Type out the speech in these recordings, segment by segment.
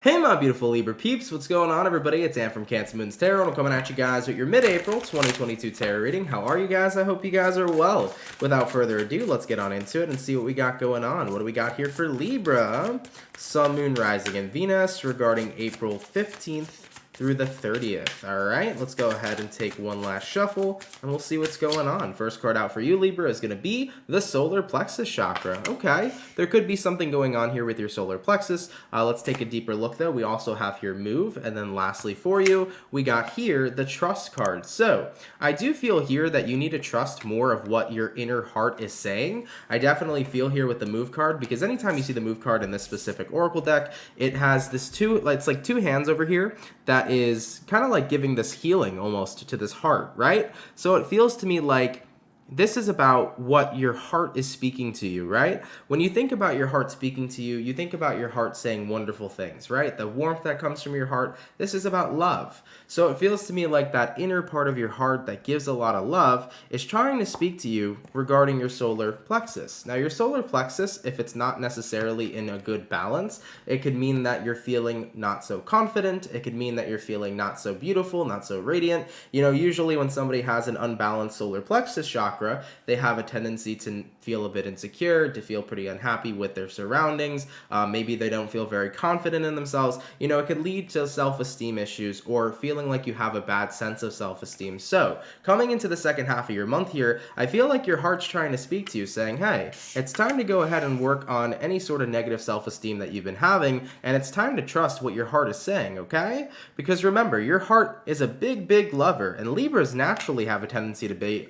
Hey my beautiful Libra peeps, what's going on everybody? It's Ann from CancerMoonsTarot and I'm coming at you guys with your mid-April 2022 tarot reading. How are you guys? I hope you guys are well. Without further ado, let's get on into it and see what we got going on. What do we got here for Libra? Sun, Moon, Rising, and Venus regarding April 15th through the 30th. All right, let's go ahead and take one last shuffle and we'll see what's going on. First card out for you, Libra, is going to be the solar plexus chakra. Okay, there could be something going on here with your solar plexus. Let's take a deeper look though. We also have here move, and then lastly for you, we got here the trust card. So I do feel here that you need to trust more of what your inner heart is saying. I definitely feel here with the move card, because anytime you see the move card in this specific oracle deck, it has this it's like two hands over here that is kind of like giving this healing almost to this heart, right? So it feels to me like this is about what your heart is speaking to you, right? When you think about your heart speaking to you, you think about your heart saying wonderful things, right? The warmth that comes from your heart, this is about love. So it feels to me like that inner part of your heart that gives a lot of love is trying to speak to you regarding your solar plexus. Now, your solar plexus, if it's not necessarily in a good balance, it could mean that you're feeling not so confident. It could mean that you're feeling not so beautiful, not so radiant. You know, usually when somebody has an unbalanced solar plexus chakra, they have a tendency to feel a bit insecure, to feel pretty unhappy with their surroundings. Maybe they don't feel very confident in themselves. You know, it could lead to self-esteem issues or feeling like you have a bad sense of self-esteem. So coming into the second half of your month here, I feel like your heart's trying to speak to you saying, hey, it's time to go ahead and work on any sort of negative self-esteem that you've been having, and it's time to trust what your heart is saying, okay? Because remember, your heart is a big, big lover, and Libras naturally have a tendency to be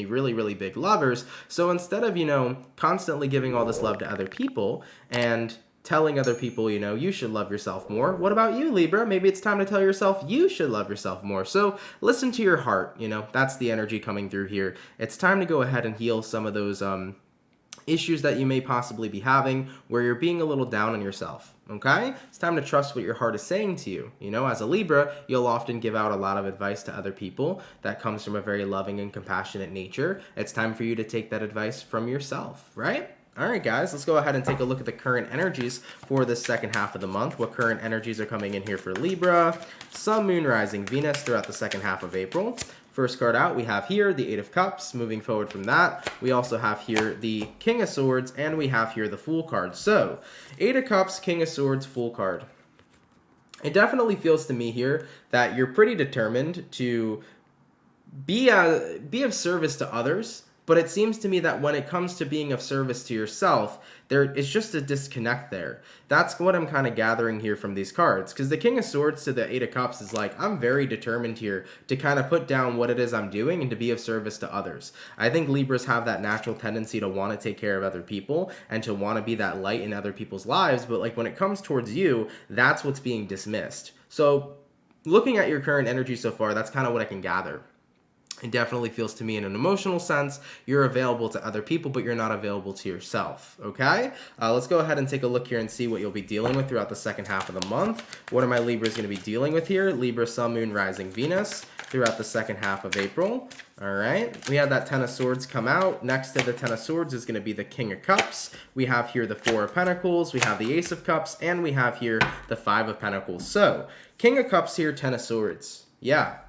really, really big lovers. So instead of, you know, constantly giving all this love to other people and telling other people, you know, you should love yourself more, what about you, Libra? Maybe it's time to tell yourself you should love yourself more. So listen to your heart, you know, that's the energy coming through here. It's time to go ahead and heal some of those issues that you may possibly be having where you're being a little down on yourself. Okay? It's time to trust what your heart is saying to you. You know, as a Libra, you'll often give out a lot of advice to other people that comes from a very loving and compassionate nature. It's time for you to take that advice from yourself, right? All right, guys, let's go ahead and take a look at the current energies for this second half of the month. What current energies are coming in here for Libra, Sun, Moon, Rising, Venus throughout the second half of April. First card out, we have here the Eight of Cups. Moving forward from that, we also have here the King of Swords, and we have here the Fool card. So, Eight of Cups, King of Swords, Fool card. It definitely feels to me here that you're pretty determined to be of service to others, but it seems to me that when it comes to being of service to yourself, there is just a disconnect there. That's what I'm kind of gathering here from these cards, because the King of Swords to the Eight of Cups is like, I'm very determined here to kind of put down what it is I'm doing and to be of service to others. I think Libras have that natural tendency to want to take care of other people and to want to be that light in other people's lives, but like when it comes towards you, that's what's being dismissed. So looking at your current energy so far, that's kind of what I can gather. It definitely feels to me in an emotional sense, you're available to other people, but you're not available to yourself, okay? Let's go ahead and take a look here and see what you'll be dealing with throughout the second half of the month. What are my Libras going to be dealing with here? Libra, Sun, Moon, Rising, Venus throughout the second half of April. All right, we had that Ten of Swords come out. Next to the Ten of Swords is going to be the King of Cups. We have here the Four of Pentacles, we have the Ace of Cups, and we have here the Five of Pentacles. So, King of Cups here, Ten of Swords. Yeah.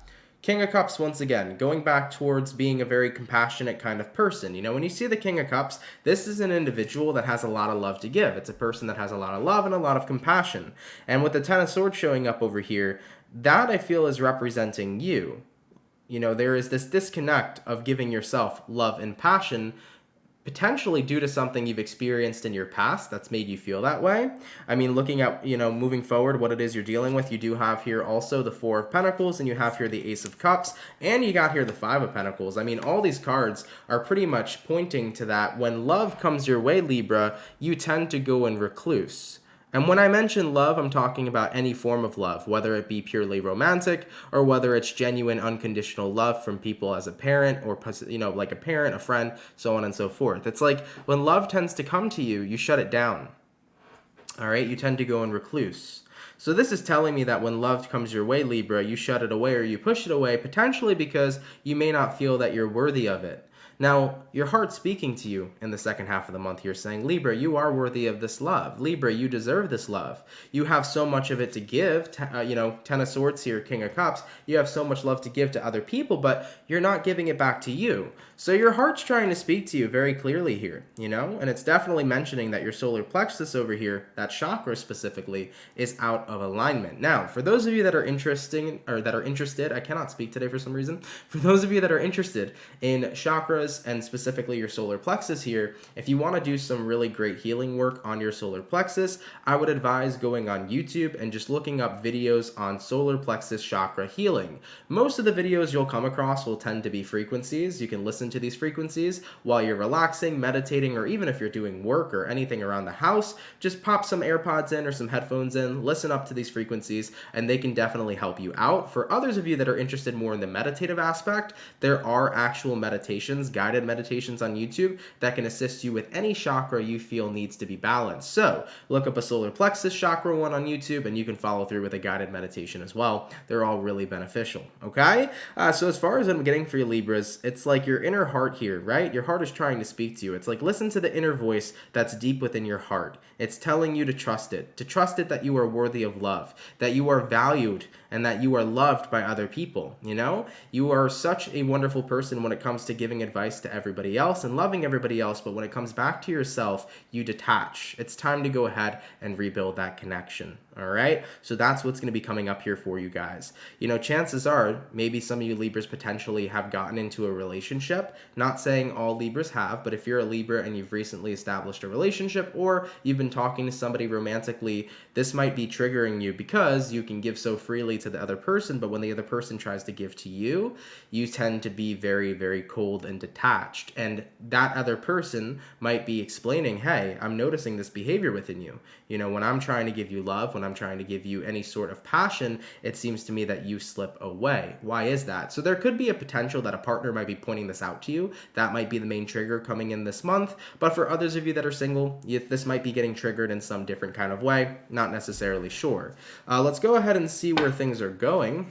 King of Cups, once again, going back towards being a very compassionate kind of person. You know, when you see the King of Cups, this is an individual that has a lot of love to give. It's a person that has a lot of love and a lot of compassion. And with the Ten of Swords showing up over here, that I feel is representing you. You know, there is this disconnect of giving yourself love and passion, potentially due to something you've experienced in your past that's made you feel that way. I mean, looking at, you know, moving forward, what it is you're dealing with, you do have here also the Four of Pentacles, and you have here the Ace of Cups, and you got here the Five of Pentacles. I mean, all these cards are pretty much pointing to that when love comes your way, Libra, you tend to go in recluse. And when I mention love, I'm talking about any form of love, whether it be purely romantic or whether it's genuine, unconditional love from people as a parent or, you know, like a parent, a friend, so on and so forth. It's like when love tends to come to you, you shut it down. All right, you tend to go in recluse. So this is telling me that when love comes your way, Libra, you shut it away or you push it away, potentially because you may not feel that you're worthy of it. Now, your heart's speaking to you in the second half of the month here, saying, Libra, you are worthy of this love. Libra, you deserve this love. You have so much of it to give. Ten of Swords here, King of Cups. You have so much love to give to other people, but you're not giving it back to you. So your heart's trying to speak to you very clearly here, and it's definitely mentioning that your solar plexus over here, that chakra specifically, is out of alignment. Now, for those of you that are interested, I cannot speak today for some reason. For those of you that are interested in chakras and specifically your solar plexus here, if you want to do some really great healing work on your solar plexus, I would advise going on YouTube and just looking up videos on solar plexus chakra healing. Most of the videos you'll come across will tend to be frequencies. You can listen to these frequencies while you're relaxing, meditating, or even if you're doing work or anything around the house. Just pop some AirPods in or some headphones in, listen up to these frequencies, and they can definitely help you out. For others of you that are interested more in the meditative aspect, there are actual meditations, guided meditations on YouTube that can assist you with any chakra you feel needs to be balanced. So look up a solar plexus chakra one on YouTube and you can follow through with a guided meditation as well. They're all really beneficial, okay? So as far as I'm getting for you Libras, it's like your inner heart here, right? Your heart is trying to speak to you. It's like listen to the inner voice that's deep within your heart. It's telling you to trust it that you are worthy of love, that you are valued, and that you are loved by other people, You are such a wonderful person when it comes to giving advice to everybody else and loving everybody else, but when it comes back to yourself, you detach. It's time to go ahead and rebuild that connection, all right? So that's what's going to be coming up here for you guys. Chances are maybe some of you Libras potentially have gotten into a relationship. Not saying all Libras have, but if you're a Libra and you've recently established a relationship or you've been talking to somebody romantically, this might be triggering you because you can give so freely to the other person, but when the other person tries to give to you, you tend to be very, very cold and detached. And that other person might be explaining, hey, I'm noticing this behavior within you. When I'm trying to give you love, when I'm trying to give you any sort of passion, it seems to me that you slip away. Why is that? So there could be a potential that a partner might be pointing this out to you. That might be the main trigger coming in this month. But for others of you that are single, this might be getting triggered in some different kind of way. Not necessarily sure. Let's go ahead and see where things are going.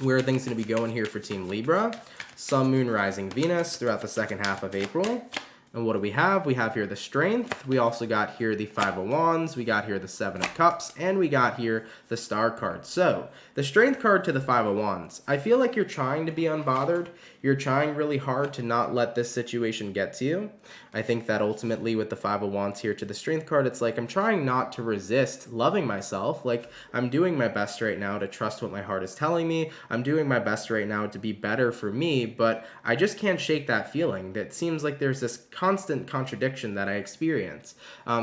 Where are things going to be going here for Team Libra? Sun, Moon, Rising, Venus throughout the second half of April. And what do we have? We have here the Strength. We also got here the Five of Wands. We got here the Seven of Cups. And we got here the Star card. So, the Strength card to the Five of Wands. I feel like you're trying to be unbothered. You're trying really hard to not let this situation get to you. I think that ultimately with the Five of Wands here to the Strength card, it's like I'm trying not to resist loving myself. Like, I'm doing my best right now to trust what my heart is telling me. I'm doing my best right now to be better for me, but I just can't shake that feeling. That seems like there's this constant contradiction that I experience.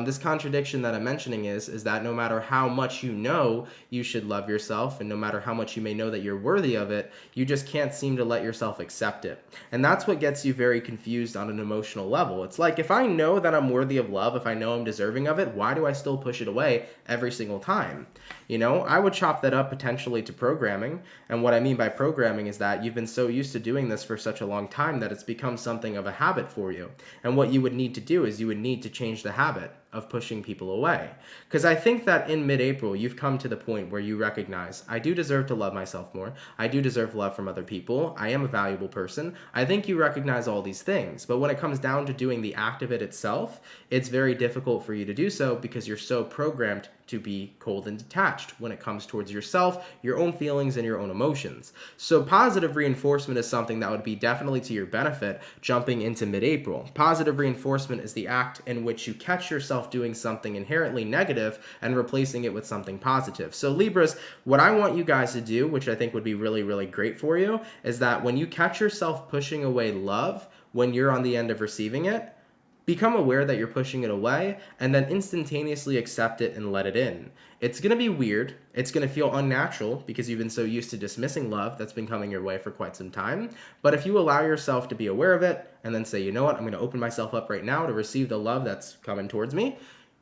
This contradiction that I'm mentioning is that no matter how much you should love yourself, and no matter how much you may know that you're worthy of it, you just can't seem to let yourself accept it. And that's what gets you very confused on an emotional level. It's like, if I know that I'm worthy of love, if I know I'm deserving of it, why do I still push it away every single time? I would chop that up potentially to programming. And what I mean by programming is that you've been so used to doing this for such a long time that it's become something of a habit for you. And what you would need to do is you would need to change the habit of pushing people away. Because I think that in mid-April, you've come to the point where you recognize, I do deserve to love myself more. I do deserve love from other people. I am a valuable person. I think you recognize all these things. But when it comes down to doing the act of it itself, it's very difficult for you to do so because you're so programmed to be cold and detached when it comes towards yourself, your own feelings, and your own emotions. So positive reinforcement is something that would be definitely to your benefit jumping into mid-April. Positive reinforcement is the act in which you catch yourself doing something inherently negative and replacing it with something positive. So Libras, what I want you guys to do, which I think would be really, really great for you, is that when you catch yourself pushing away love, when you're on the end of receiving it, become aware that you're pushing it away and then instantaneously accept it and let it in. It's going to be weird. It's going to feel unnatural because you've been so used to dismissing love that's been coming your way for quite some time. But if you allow yourself to be aware of it and then say, you know what, I'm going to open myself up right now to receive the love that's coming towards me,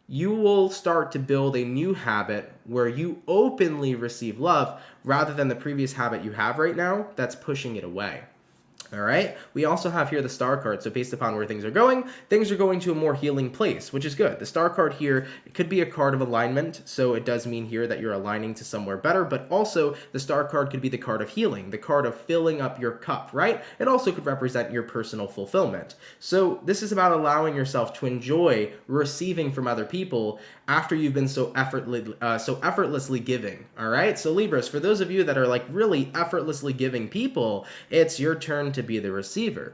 you will start to build a new habit where you openly receive love rather than the previous habit you have right now that's pushing it away. All right. We also have here the star card. So based upon where things are going to a more healing place, which is good. The star card here, it could be a card of alignment. So it does mean here that you're aligning to somewhere better, but also the star card could be the card of healing, the card of filling up your cup, right? It also could represent your personal fulfillment. So this is about allowing yourself to enjoy receiving from other people after you've been so effortlessly giving. All right. So Libras, for those of you that are like really effortlessly giving people, it's your turn to be the receiver.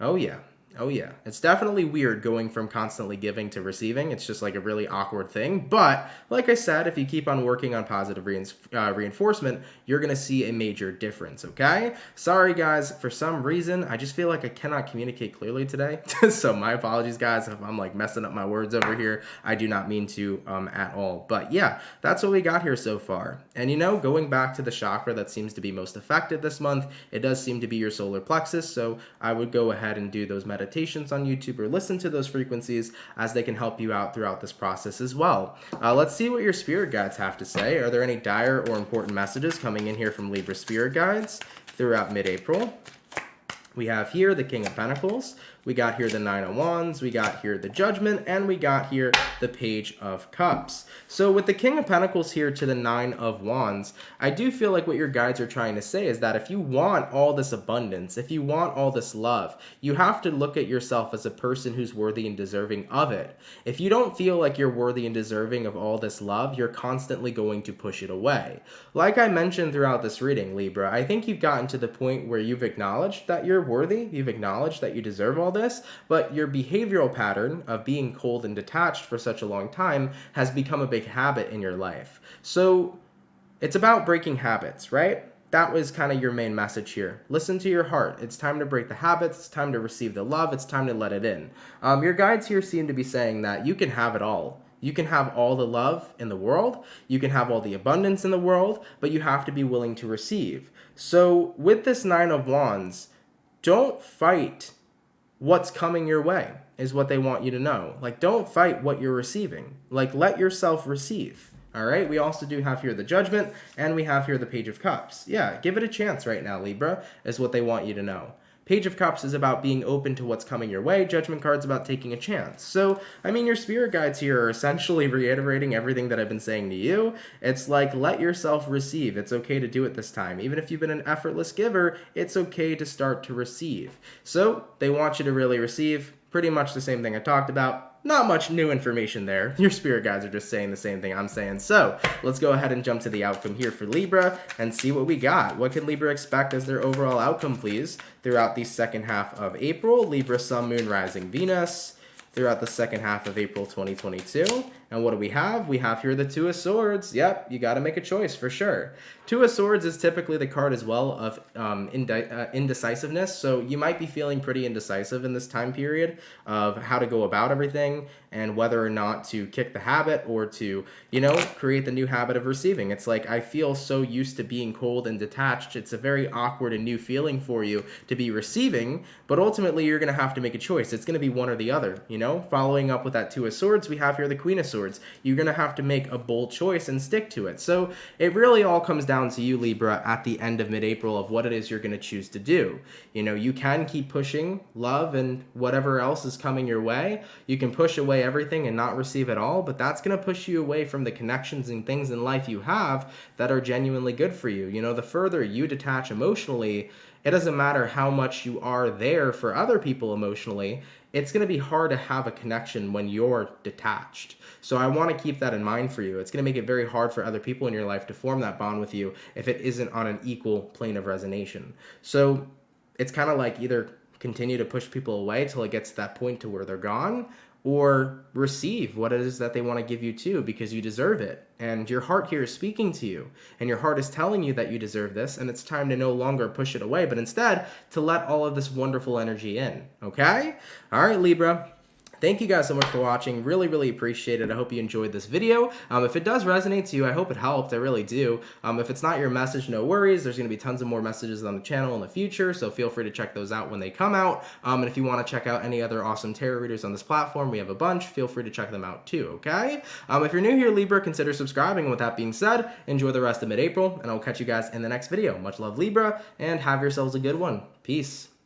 Oh yeah. Oh yeah. It's definitely weird going from constantly giving to receiving. It's just like a really awkward thing. But like I said, if you keep on working on positive reinforcement, you're going to see a major difference, okay? Sorry guys, for some reason, I just feel like I cannot communicate clearly today. So my apologies guys if I'm like messing up my words over here. I do not mean to at all. But yeah, that's what we got here so far. And you know, going back to the chakra that seems to be most affected this month, it does seem to be your solar plexus. So I would go ahead and do those meditations on YouTube or listen to those frequencies as they can help you out throughout this process as well. Let's see what your spirit guides have to say. Are there any dire or important messages coming in here from Libra spirit guides throughout mid-April? We have here the King of Pentacles, we got here the Nine of Wands, we got here the Judgment, and we got here the Page of Cups. So with the King of Pentacles here to the Nine of Wands, I do feel like what your guides are trying to say is that if you want all this abundance, if you want all this love, you have to look at yourself as a person who's worthy and deserving of it. If you don't feel like you're worthy and deserving of all this love, you're constantly going to push it away. Like I mentioned throughout this reading, Libra, I think you've gotten to the point where you've acknowledged that you're worthy, you've acknowledged that you deserve all this, but your behavioral pattern of being cold and detached for such a long time has become a big habit in your life. So it's about breaking habits, right? That was kind of your main message here. Listen to your heart. It's time to break the habits. It's time to receive the love. It's time to let it in. Your guides here seem to be saying that you can have it all. You can have all the love in the world. You can have all the abundance in the world, but you have to be willing to receive. So with this Nine of Wands, don't fight what's coming your way is what they want you to know. Like, don't fight what you're receiving. Like, let yourself receive. All right, we also do have here the Judgment, and we have here the Page of Cups. Yeah, give it a chance right now, Libra, is what they want you to know. Page of Cups is about being open to what's coming your way. Judgment card's about taking a chance. So, I mean, your spirit guides here are essentially reiterating everything that I've been saying to you. It's like, let yourself receive. It's okay to do it this time. Even if you've been an effortless giver, it's okay to start to receive. So, they want you to really receive. Pretty much the same thing I talked about. Not much new information there. Your spirit guides are just saying the same thing I'm saying. So let's go ahead and jump to the outcome here for Libra and see what we got. What can Libra expect as their overall outcome, please, throughout the second half of April? Libra, Sun, Moon, Rising, Venus, throughout the second half of April 2022. And what do we have? We have here the Two of Swords. Yep, you got to make a choice for sure. Two of Swords is typically the card as well of indecisiveness. So you might be feeling pretty indecisive in this time period of how to go about everything and whether or not to kick the habit or to, you know, create the new habit of receiving. It's like, I feel so used to being cold and detached. It's a very awkward and new feeling for you to be receiving, but ultimately you're going to have to make a choice. It's going to be one or the other, you know? Following up with that Two of Swords, we have here the Queen of Swords. You're going to have to make a bold choice and stick to it. So it really all comes down to you, Libra, at the end of mid-April of what it is you're going to choose to do. You know, you can keep pushing love and whatever else is coming your way. You can push away everything and not receive it all, but that's going to push you away from the connections and things in life you have that are genuinely good for you. You know, the further you detach emotionally, it doesn't matter how much you are there for other people emotionally, it's going to be hard to have a connection when you're detached. So I want to keep that in mind for you. It's going to make it very hard for other people in your life to form that bond with you if it isn't on an equal plane of resonation. So it's kind of like either continue to push people away till it gets to that point to where they're gone, or receive what it is that they want to give you too, because you deserve it. And your heart here is speaking to you, and your heart is telling you that you deserve this, and it's time to no longer push it away, but instead to let all of this wonderful energy in, okay? All right, Libra. thank you guys so much for watching. Really, really appreciate it. I hope you enjoyed this video. If it does resonate to you, I hope it helped. I really do. If it's not your message, no worries. There's going to be tons of more messages on the channel in the future, so feel free to check those out when they come out. And if you want to check out any other awesome tarot readers on this platform, we have a bunch. Feel free to check them out too, okay? If you're new here, Libra, consider subscribing. And with that being said, enjoy the rest of mid-April, and I'll catch you guys in the next video. Much love, Libra, and have yourselves a good one. Peace.